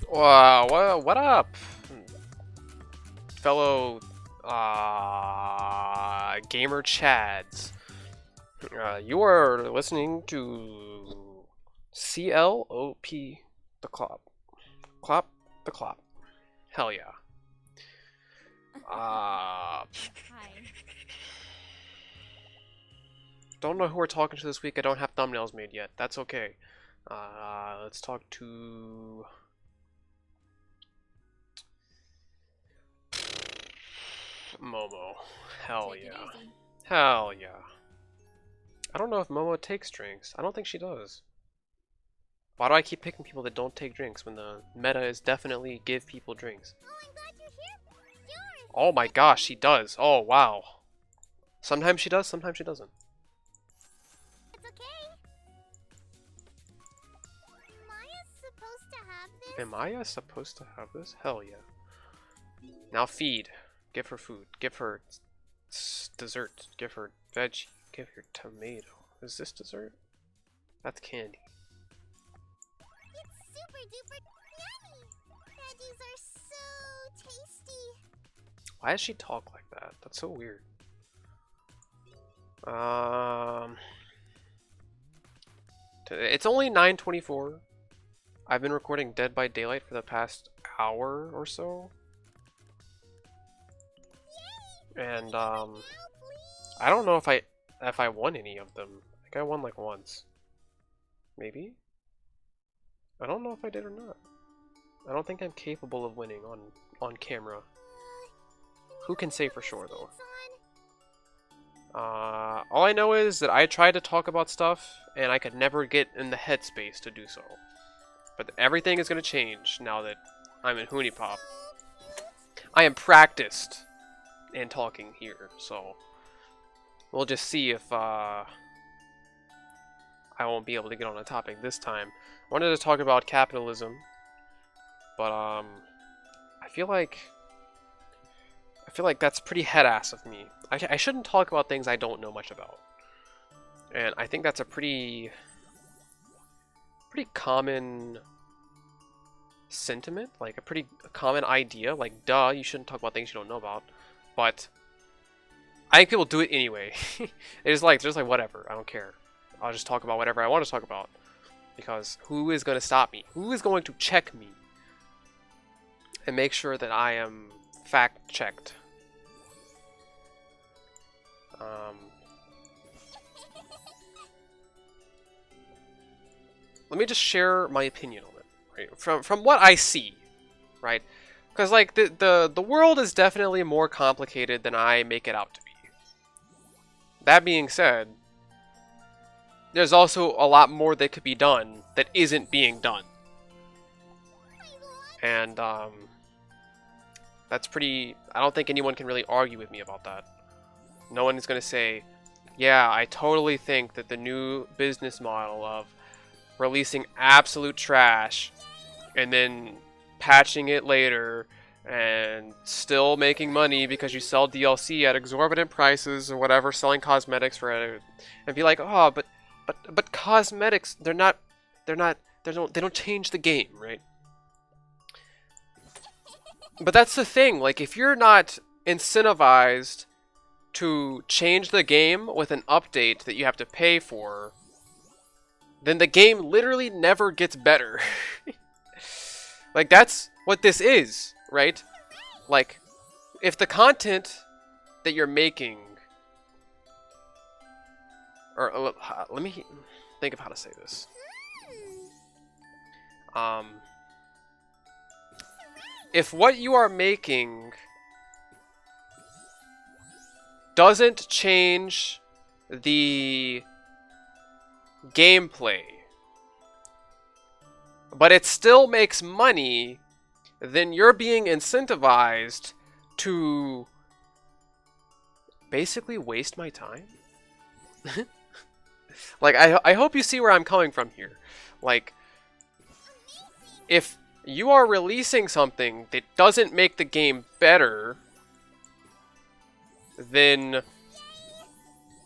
What up, fellow gamer chads? You are listening to CLOP the Clop. Clop the Clop. Hell yeah. Hi. Don't know who we're talking to this week. I don't have thumbnails made yet. That's okay. Let's talk to Momo. Hell Take it yeah. easy. Hell yeah. I don't know if Momo takes drinks. I don't think she does. Why do I keep picking people that don't take drinks when the meta is definitely give people drinks? Oh, I'm glad you're here. Sure. Oh my gosh, she does. Oh wow. Sometimes she does, sometimes she doesn't. It's okay. Maya's supposed to have this. Am I supposed to have this? Hell yeah. Now feed. Give her food. Give her dessert. Give her veggie. Give her tomato. Is this dessert? That's candy. It's super duper yummy. Veggies are so tasty. Why does she talk like that? That's so weird. It's only 9:24. I've been recording Dead by Daylight for the past hour or so. And I don't know if I won any of them. I think I won like once. Maybe? I don't know if I did or not. I don't think I'm capable of winning on camera. Who can say for sure though? All I know is that I tried to talk about stuff and I could never get in the headspace to do so. But everything is gonna change now that I'm in Huniepop. I am practiced in talking here, so we'll just see if I won't be able to get on a topic this time. I wanted to talk about capitalism, but I feel like that's pretty head-ass of me. I shouldn't talk about things I don't know much about, and I think that's a pretty common sentiment, like a pretty common idea. Like, duh, you shouldn't talk about things you don't know about. But I think people do it anyway. It's like, just like, whatever, I don't care. I'll just talk about whatever I want to talk about. Because who is going to stop me? Who is going to check me? And make sure that I am fact-checked. Let me just share my opinion on it, right? From what I see, right? Because like the world is definitely more complicated than I make it out to be. That being said, there's also a lot more that could be done that isn't being done. And that's pretty, I don't think anyone can really argue with me about that. No one is going to say, yeah, I totally think that the new business model of releasing absolute trash and then patching it later and still making money because you sell DLC at exorbitant prices or whatever, selling cosmetics for it, and be like, oh, but cosmetics, they don't change the game, right? But that's the thing, like, if you're not incentivized to change the game with an update that you have to pay for, then the game literally never gets better. Like, that's what this is, right? Like, if the content that you're making, or let me think of how to say this. If what you are making doesn't change the gameplay, but it still makes money, then you're being incentivized to basically waste my time. Like, I hope you see where I'm coming from here. Like, if you are releasing something that doesn't make the game better, then,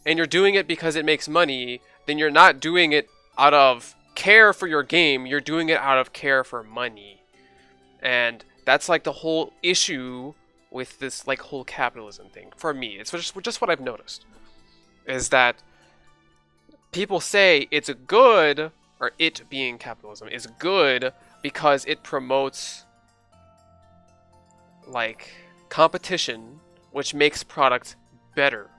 and you're doing it because it makes money, then you're not doing it out of care for your game, you're doing it out of care for money. And that's like the whole issue with this like whole capitalism thing. For me, it's just what I've noticed is that people say it's a good, or it being capitalism is good because it promotes like competition, which makes product better.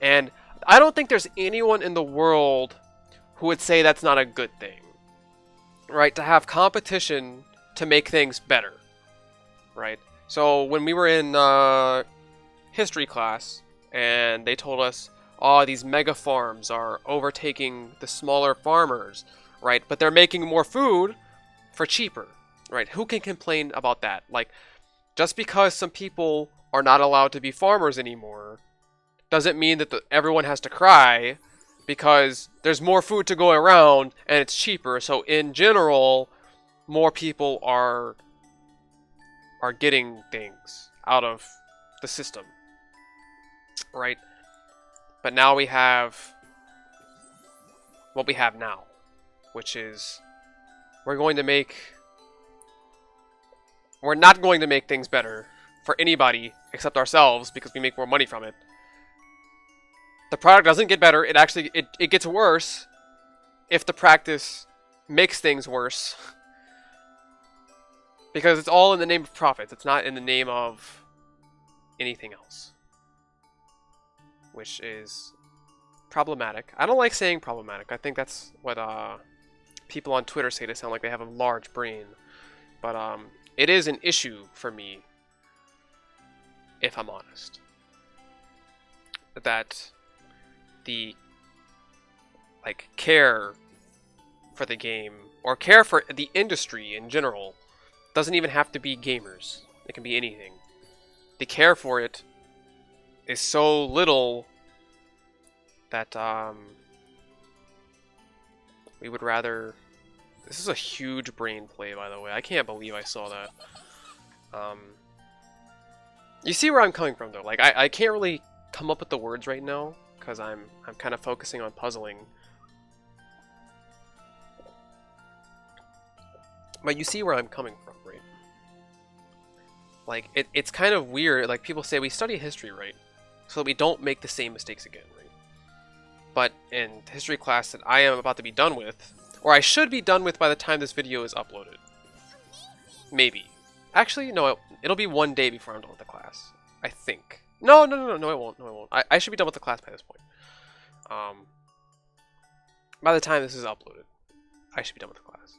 And I don't think there's anyone in the world who would say that's not a good thing, right? To have competition to make things better, right? So when we were in history class and they told us, oh, these mega farms are overtaking the smaller farmers, right? But they're making more food for cheaper, right? Who can complain about that? Like, just because some people are not allowed to be farmers anymore doesn't mean that everyone has to cry because there's more food to go around and it's cheaper. So in general, more people are getting things out of the system, right? But now we have what we have now, which is we're not going to make things better for anybody except ourselves because we make more money from it. The product doesn't get better, it gets worse if the practice makes things worse. Because it's all in the name of profits, it's not in the name of anything else. Which is problematic. I don't like saying problematic. I think that's what people on Twitter say to sound like they have a large brain. But it is an issue for me, if I'm honest. That the care for the game, or care for the industry in general, doesn't even have to be gamers. It can be anything. The care for it is so little that we would rather... This is a huge brain play, by the way. I can't believe I saw that. You see where I'm coming from, though. Like, I can't really come up with the words right now because I'm kind of focusing on puzzling. But you see where I'm coming from, right? Like, it's kind of weird. Like, people say we study history, right? So that we don't make the same mistakes again, right? But in the history class that I am about to be done with, or I should be done with by the time this video is uploaded. Maybe. Actually, no, it'll be one day before I'm done with the class. I think. No, it won't. No, it won't. I should be done with the class by this point. By the time this is uploaded, I should be done with the class.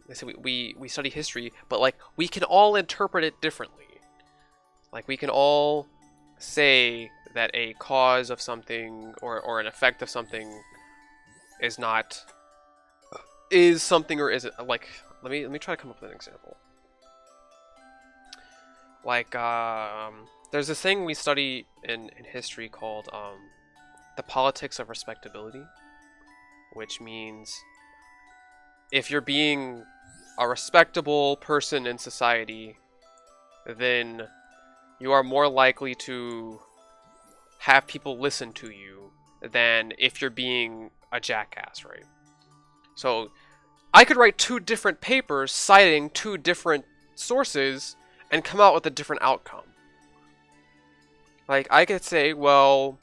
They say we study history, but like we can all interpret it differently. Like we can all say that a cause of something or an effect of something is something or isn't. Like let me try to come up with an example. Like there's this thing we study in history called the politics of respectability, which means if you're being a respectable person in society, then you are more likely to have people listen to you than if you're being a jackass, right? So I could write 2 different papers citing 2 different sources and come out with a different outcome. Like, I could say, well,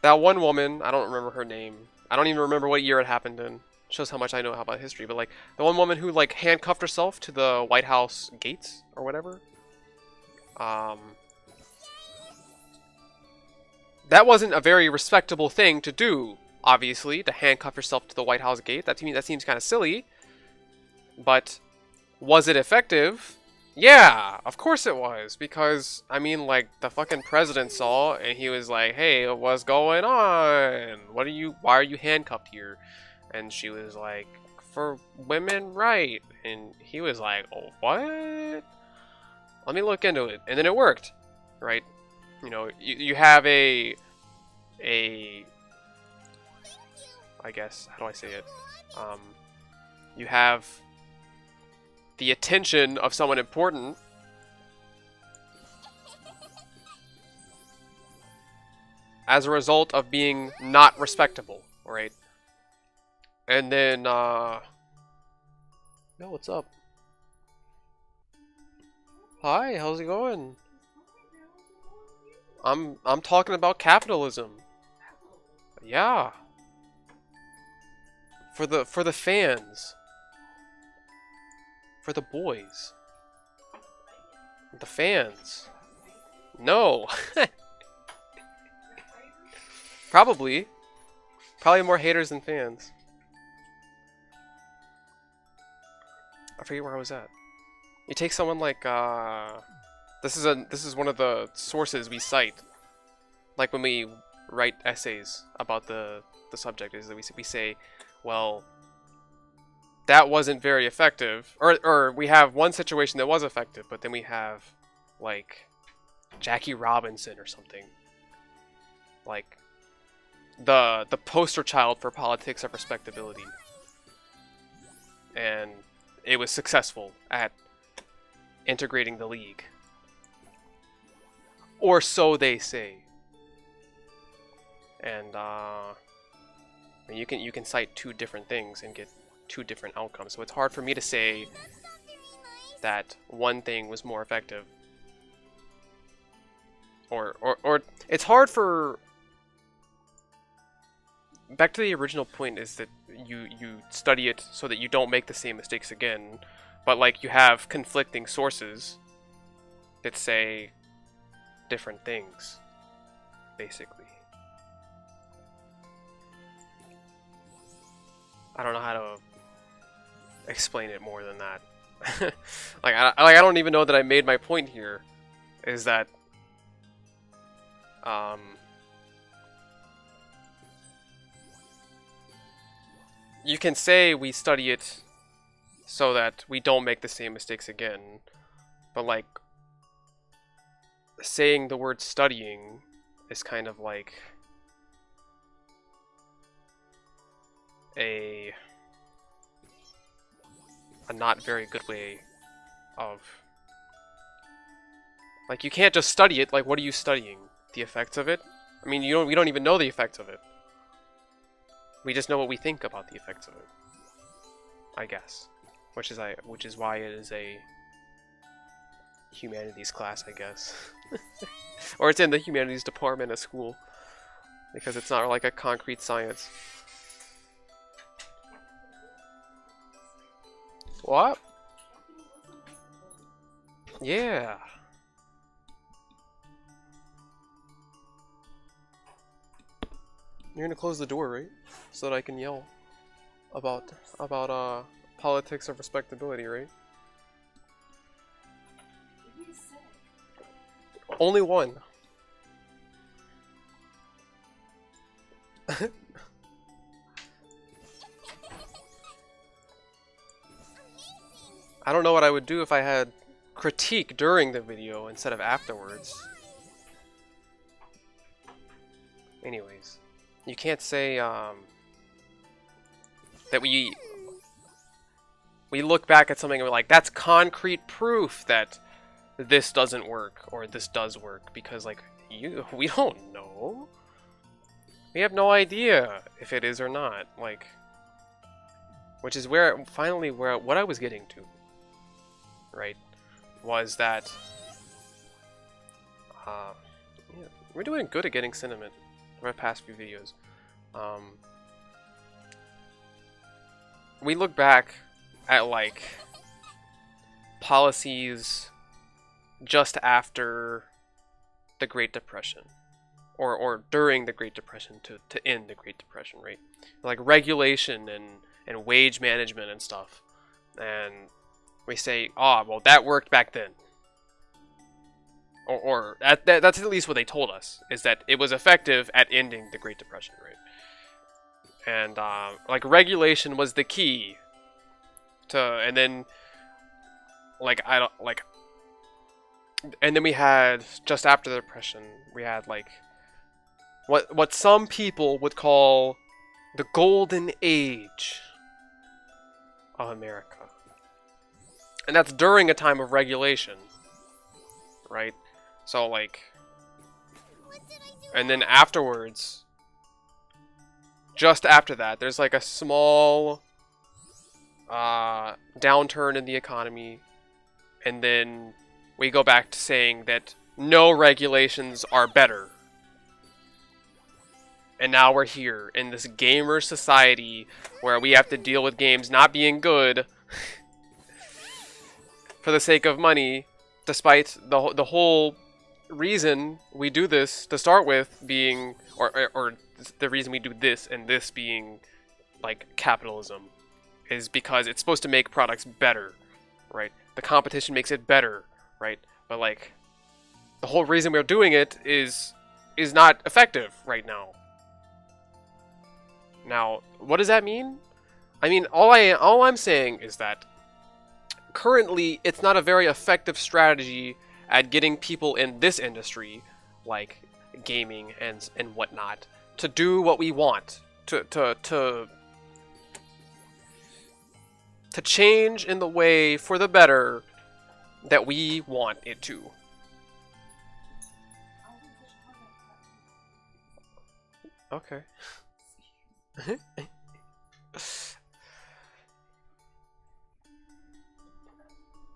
that one woman, I don't remember her name. I don't even remember what year it happened in. Shows how much I know about history, but like the one woman who like handcuffed herself to the White House gates or whatever. That wasn't a very respectable thing to do, obviously, to handcuff yourself to the White House gate. That seems kind of silly. But was it effective? Yeah, of course it was, because I mean, like the fucking president saw and he was like, "Hey, what's going on? Why are you handcuffed here?" And she was like, "For women, right?" And he was like, "Oh, what? Let me look into it." And then it worked, right? You know, you have I guess, how do I say it? You have the attention of someone important as a result of being not respectable, right? And then, yo, what's up? Hi, how's it going? I'm talking about capitalism. Yeah. For the fans. For the boys. The fans. No. Probably. Probably more haters than fans. I forget where I was at. You take someone like this is one of the sources we cite. Like when we write essays about the subject, is that we say, well, that wasn't very effective, or we have one situation that was effective, but then we have like Jackie Robinson or something, like the poster child for politics of respectability, and it was successful at integrating the league, or so they say. And you can cite two different things and get two different outcomes. So it's hard for me to say that one thing was more effective, or it's hard for. Back to the original point is that you study it so that you don't make the same mistakes again, but like you have conflicting sources that say different things, basically. I don't know how to explain it more than that. I don't even know that I made my point here. Is that you can say we study it so that we don't make the same mistakes again, but like saying the word studying is kind of like a not very good way of, like, you can't just study it. Like, what are you studying? The effects of it? I mean, we don't even know the effects of it. We just know what we think about the effects of it, I guess. Which is why it is a humanities class, I guess. Or it's in the humanities department at school, because it's not like a concrete science. What? Yeah. You're gonna close the door, right? So that I can yell about politics of respectability, right? Only one. I don't know what I would do if I had critique during the video instead of afterwards. Anyways, you can't say that we look back at something and we're like, that's concrete proof that this doesn't work or this does work, because like we don't know. We have no idea if it is or not. Like, which is where what I was getting to, right, was that yeah, we're doing good at getting sentiment for our past few videos. We look back at like policies just after the Great Depression, or during the Great Depression to end the Great Depression, right? Like regulation and wage management and stuff. And we say, oh, well, that worked back then. Or that's at least what they told us, is that it was effective at ending the Great Depression, right? And like regulation was the key to, and then and then we had, just after the Depression, we had like what some people would call the golden age of America. And that's during a time of regulation, right? So like, and then afterwards, just after that, there's like a small downturn in the economy, and then we go back to saying that no regulations are better. And now we're here in this gamer society where we have to deal with games not being good for the sake of money, despite the whole reason we do this to start with being, or the reason we do this and this being like capitalism, is because it's supposed to make products better, right? The competition makes it better, right? But like, the whole reason we're doing it is not effective right now. Now, what does that mean? I mean, all I'm saying is that currently it's not a very effective strategy at getting people in this industry, like gaming and whatnot, to do what we want, to change in the way for the better that we want it to. Okay.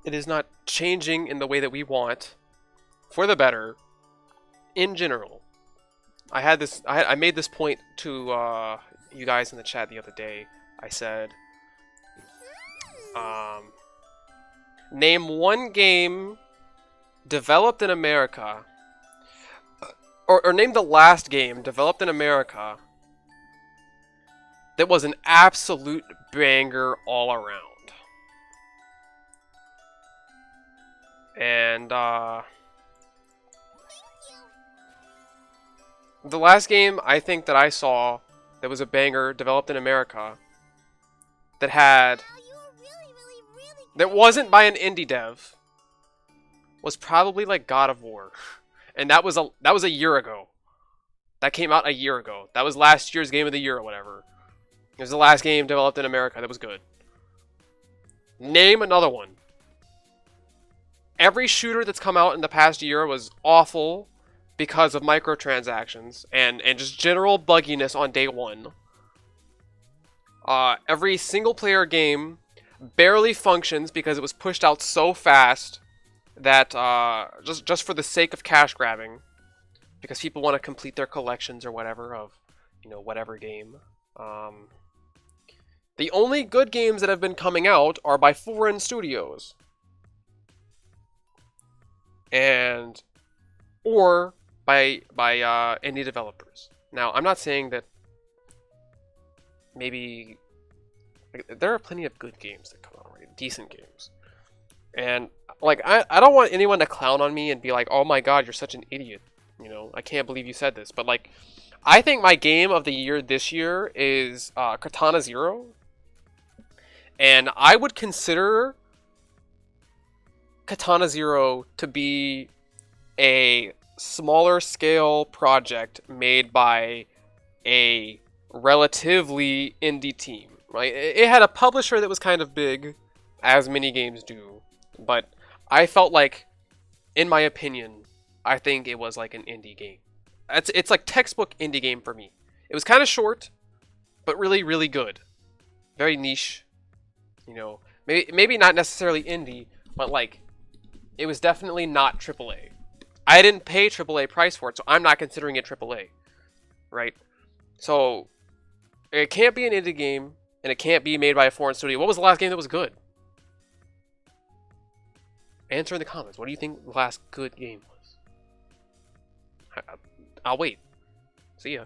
It is not changing in the way that we want for the better in general. I made this point to you guys in the chat the other day. I said, name one game developed in America, or name the last game developed in America that was an absolute banger all around. And the last game I think that I saw that was a banger developed in America that had that wasn't by an indie dev was probably like God of War. And that was a year ago. That came out a year ago. That was last year's game of the year or whatever. It was the last game developed in America that was good. Name another one. Every shooter that's come out in the past year was awful because of microtransactions and just general bugginess on day one. Every single player game barely functions because it was pushed out so fast that just for the sake of cash grabbing, because people want to complete their collections or whatever of, you know, whatever game. The only good games that have been coming out are by foreign studios. Or by indie developers. Now, I'm not saying that maybe like, there are plenty of good games that come out already, decent games. And like I don't want anyone to clown on me and be like, "Oh my god, you're such an idiot." You know, I can't believe you said this. But like, I think my game of the year this year is Katana Zero. And I would consider Katana Zero to be a smaller scale project made by a relatively indie team, right? It had a publisher that was kind of big, as many games do, but I felt like, in my opinion, I think it was like an indie game. It's like textbook indie game for me. It was kind of short, but really, really good. Very niche. You know, maybe not necessarily indie, but like, it was definitely not AAA. I didn't pay AAA price for it, so I'm not considering it AAA, right? So, it can't be an indie game, and it can't be made by a foreign studio. What was the last game that was good? Answer in the comments. What do you think the last good game was? I'll wait. See ya.